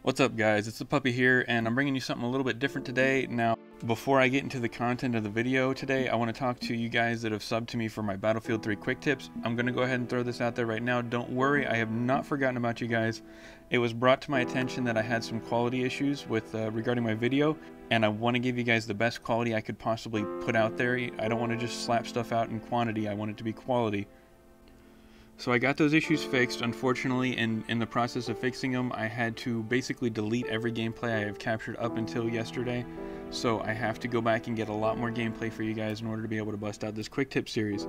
What's up guys, it's the puppy here and I'm bringing you something a little bit different today. Now, before I get into the content of the video today, I want to talk to you guys that have subbed to me for my Battlefield 3 quick tips. I'm going to go ahead and throw this out there right now. Don't worry, I have not forgotten about you guys. It was brought to my attention that I had some quality issues with regarding my video, and I want to give you guys the best quality I could possibly put out there. I don't want to just slap stuff out in quantity, I want it to be quality. So I got those issues fixed. Unfortunately, in the process of fixing them, I had to basically delete every gameplay I have captured up until yesterday. So I have to go back and get a lot more gameplay for you guys in order to be able to bust out this quick tip series.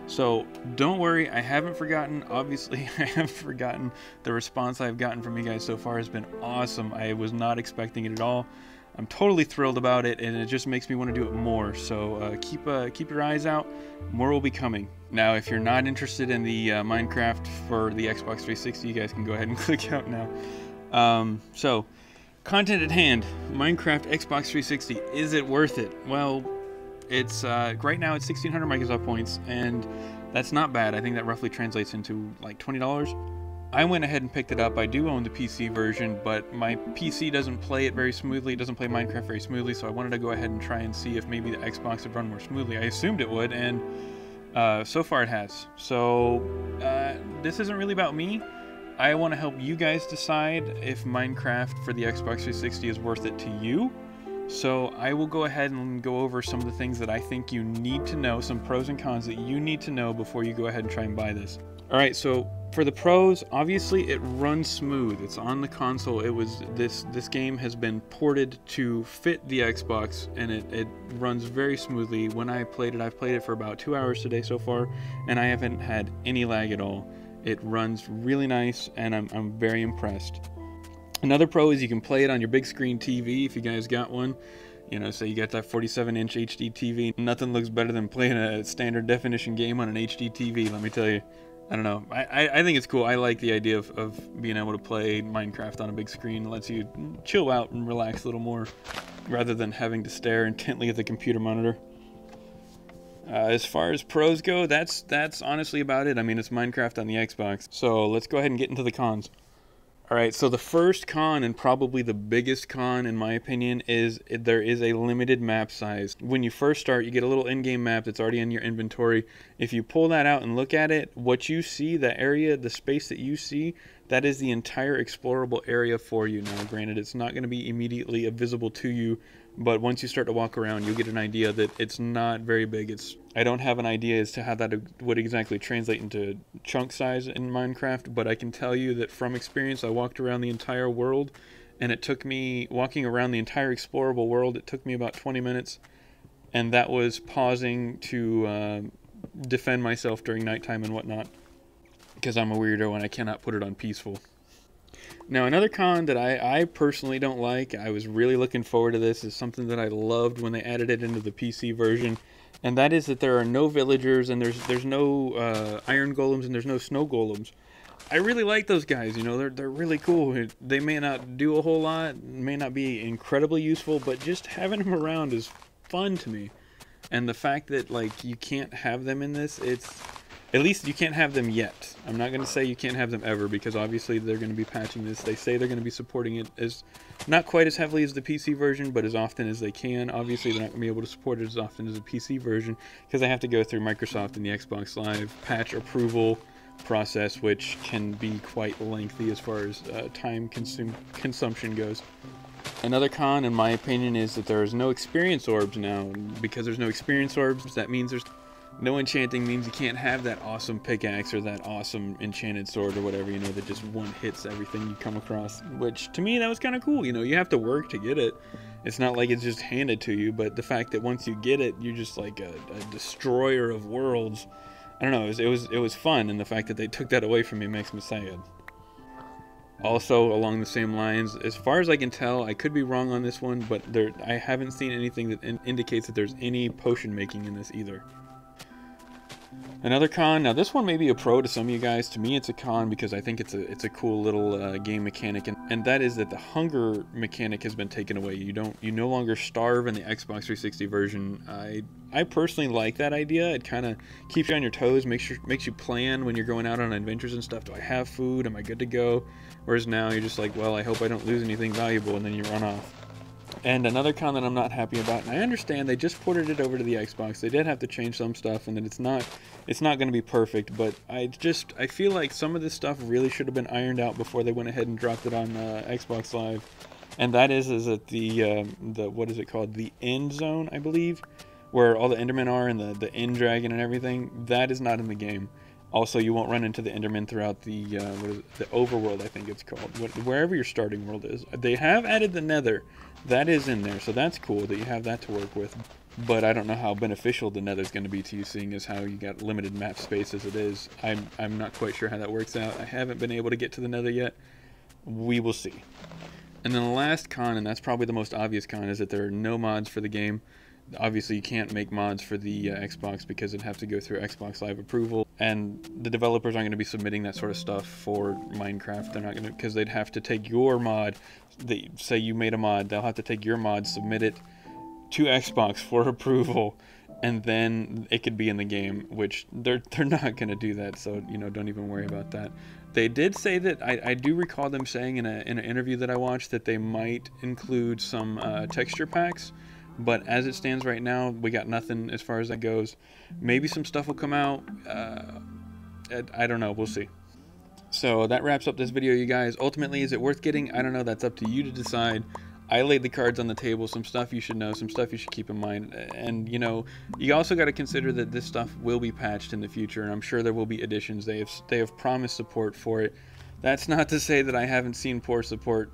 So don't worry, I haven't forgotten. Obviously, I haven't forgotten. The response I've gotten from you guys so far has been awesome. I was not expecting it at all. I'm totally thrilled about it, and it just makes me want to do it more. So keep your eyes out. More will be coming. Now, if you're not interested in the Minecraft for the Xbox 360, you guys can go ahead and click out now. So, content at hand. Minecraft Xbox 360. Is it worth it? Well, it's right now it's 1,600 Microsoft points, and that's not bad. I think that roughly translates into like $20. I went ahead and picked it up. I do own the PC version, but my PC doesn't play it very smoothly. It doesn't play Minecraft very smoothly, so I wanted to go ahead and try and see if maybe the Xbox would run more smoothly. I assumed it would, and so far it has. So this isn't really about me. I want to help you guys decide if Minecraft for the Xbox 360 is worth it to you. So I will go ahead and go over some of the things that I think you need to know, some pros and cons that you need to know before you go ahead and try and buy this. Alright, so for the pros, obviously it runs smooth. It's on the console. This game has been ported to fit the Xbox, and it runs very smoothly. When I played it, I've played it for about 2 hours today so far, and I haven't had any lag at all. It runs really nice, and I'm very impressed. Another pro is you can play it on your big screen TV if you guys got one. You know, say you got that 47-inch HD TV. Nothing looks better than playing a standard definition game on an HD TV, let me tell you. I don't know. I think it's cool. I like the idea of being able to play Minecraft on a big screen. It lets you chill out and relax a little more rather than having to stare intently at the computer monitor. As far as pros go, that's honestly about it. I mean, it's Minecraft on the Xbox. So let's go ahead and get into the cons. Alright, so the first con, and probably the biggest con in my opinion, is there is a limited map size. When you first start, you get a little in-game map that's already in your inventory. If you pull that out and look at it, what you see, the area, the space that you see, that is the entire explorable area for you. Now, granted, it's not going to be immediately visible to you, but once you start to walk around, you'll get an idea that it's not very big. I don't have an idea as to how that would exactly translate into chunk size in Minecraft, but I can tell you that from experience, I walked around the entire world, and it took me, walking around the entire explorable world, it took me about 20 minutes, and that was pausing to defend myself during nighttime and whatnot, because I'm a weirdo and I cannot put it on peaceful. Now, another con that I personally don't like, I was really looking forward to this, is something that I loved when they added it into the PC version, and that is that there are no villagers, and there's no iron golems, and there's no snow golems. I really like those guys, you know, they're really cool. They may not do a whole lot, may not be incredibly useful, but just having them around is fun to me. And the fact that, like, you can't have them in this, at least you can't have them yet. I'm not going to say you can't have them ever, because obviously they're going to be patching this. They say they're going to be supporting it as not quite as heavily as the PC version, but as often as they can. Obviously they're not going to be able to support it as often as the PC version, because they have to go through Microsoft and the Xbox Live patch approval process, which can be quite lengthy as far as time consumption goes. Another con, in my opinion, is that there's no Experience Orbs now. Because there's no Experience Orbs, that means there's no enchanting, means you can't have that awesome pickaxe or that awesome enchanted sword or whatever, you know, that just one hits everything you come across. Which, to me, that was kind of cool. You know, you have to work to get it. It's not like it's just handed to you, but the fact that once you get it, you're just like a destroyer of worlds. I don't know, it was fun, and the fact that they took that away from me makes me sad. Also, along the same lines, as far as I can tell, I could be wrong on this one, but I haven't seen anything that indicates that there's any potion making in this either. Another con, now this one may be a pro to some of you guys. To me, it's a con because I think it's a cool little game mechanic, and that is that the hunger mechanic has been taken away. You no longer starve in the Xbox 360 version. I personally like that idea. It kind of keeps you on your toes, makes you plan when you're going out on adventures and stuff. Do I have food? Am I good to go? Whereas now you're just like, well, I hope I don't lose anything valuable, and then you run off. And another con that I'm not happy about, and I understand they just ported it over to the Xbox. They did have to change some stuff, and that it's not going to be perfect. But I feel like some of this stuff really should have been ironed out before they went ahead and dropped it on Xbox Live. And that is that the what is it called? The end zone, I believe, where all the Endermen are, and the end dragon and everything. That is not in the game. Also, you won't run into the Endermen throughout the the overworld, I think it's called, wherever your starting world is. They have added the Nether. That is in there, so that's cool that you have that to work with. But I don't know how beneficial the Nether is going to be to you, seeing as how you got limited map space as it is. I'm not quite sure how that works out. I haven't been able to get to the Nether yet. We will see. And then the last con, and that's probably the most obvious con, is that there are no mods for the game. Obviously, you can't make mods for the Xbox because it'd have to go through Xbox Live approval, and the developers aren't going to be submitting that sort of stuff for Minecraft. They're not going to, because they'd have to take your mod. They say you made a mod, they'll have to take your mod, submit it to Xbox for approval, and then it could be in the game, which they're not going to do that. So, you know, don't even worry about that. They did say that, I do recall them saying in an interview that I watched, that they might include some texture packs. But as it stands right now, we got nothing as far as that goes. Maybe some stuff will come out. I don't know. We'll see. So that wraps up this video, you guys. Ultimately, is it worth getting? I don't know. That's up to you to decide. I laid the cards on the table. Some stuff you should know. Some stuff you should keep in mind. And, you know, you also got to consider that this stuff will be patched in the future. And I'm sure there will be additions. They have promised support for it. That's not to say that I haven't seen poor support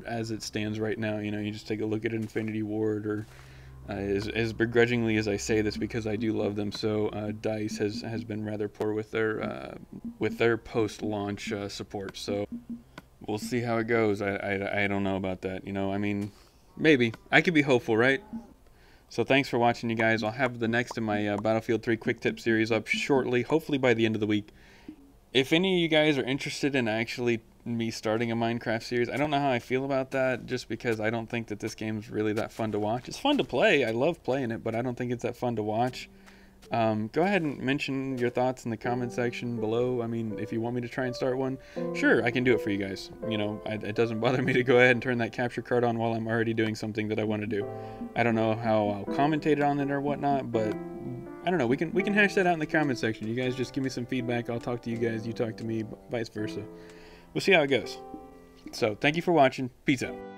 as it stands right now. You know, you just take a look at Infinity Ward, or as begrudgingly as I say this because I do love them so, DICE has been rather poor with their post-launch support. So we'll see how it goes. I don't know about that. You know, I mean, maybe I could be hopeful, right? So thanks for watching, you guys. I'll have the next in my Battlefield 3 quick tip series up shortly, hopefully by the end of the week. If any of you guys are interested in actually me starting a Minecraft series, I don't know how I feel about that, just because I don't think that this game's really that fun to watch. It's fun to play, I love playing it, but I don't think it's that fun to watch. Go ahead and mention your thoughts in the comment section below. I mean, if you want me to try and start one, sure, I can do it for you guys. You know, it doesn't bother me to go ahead and turn that capture card on while I'm already doing something that I want to do. I don't know how I'll commentate on it or whatnot, but I don't know. We can hash that out in the comment section. You guys just give me some feedback. I'll talk to you guys. You talk to me, vice versa. We'll see how it goes. So, thank you for watching. Peace out.